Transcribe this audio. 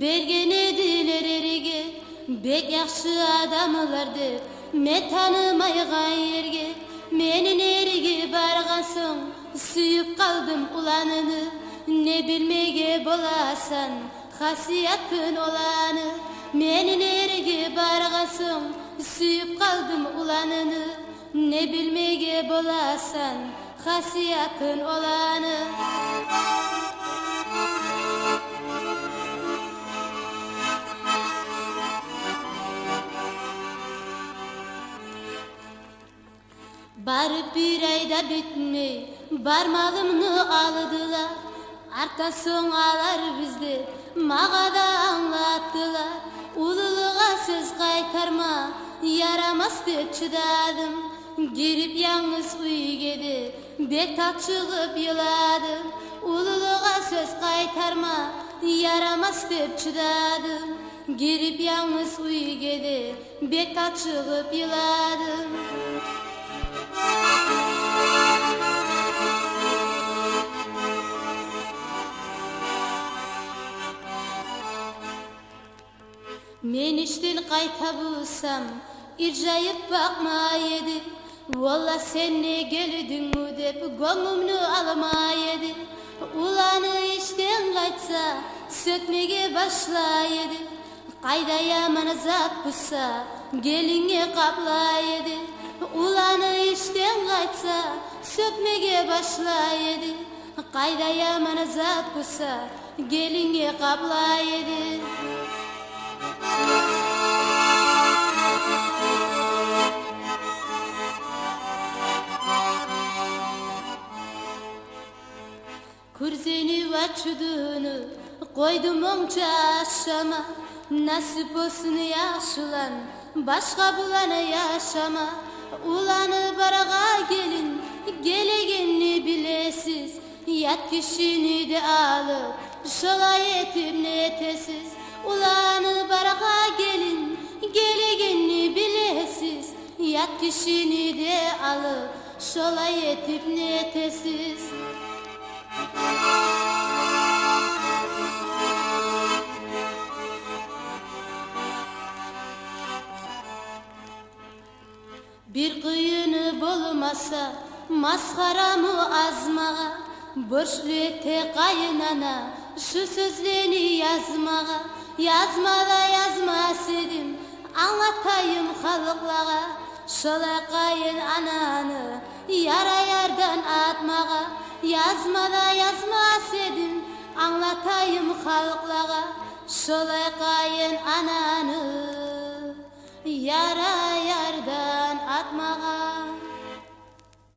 bergen ediler erige, bek yaxşı adamlar dep men tanımaygan yerge, menin erige bargan soň suyup kaldım ulanını. Ne bilmege bolasan hasiyatın olanı, menin erige bargan soň suyup kaldım ulanını. Ne bilmege bolasan hasiyatın olanı. Barıp bir ayda bitmey barmalımını aldılar. Artan soň alar bizdi maga da anlattılar. Ululuğa söz kaytarma yaramaz dep çıdadım. Girip yalnız uygedi bek tatçılıp yıladım. Ululuğa söz kaytarma yaramaz dep çıdadım. Girip yalnız uygedi bek tatçılıp yıladım. Men işten qayta bulsam irjayıp bakma edi. Valla sen ne geldiňmi dep göňümni alma edi. Ulanı işten qaytsa sökmege başlaydı. Qayda yaman zat bulsa gelinge kaplaydı. Ulanı işten qaytsa sökmege başlaydı. Qayda yaman zat bulsa gelinge kaplaydı. Kurzeni vaçudunu koydum onca aşama. Nasip olsun yaşılan başka bulana yaşama. Ulanı baraga gelin gelegenini bilesiz. Yat kişini de alıp şolay etip netesiz. Ulanı baraga gelin gelegenini bilesiz. Yat kişini de alıp şolay etip netesiz. Bir kıyını bulmasa maskaramı azmağa, borçlu ete kayınana şu sözlerini yazmağa. Yazmada yazmaz edim anlatayım halklara. Şola kayın ananı yara yardan atmağa. Yazmada yazmaz edim anlatayım halklara. Şola kayın ananı yara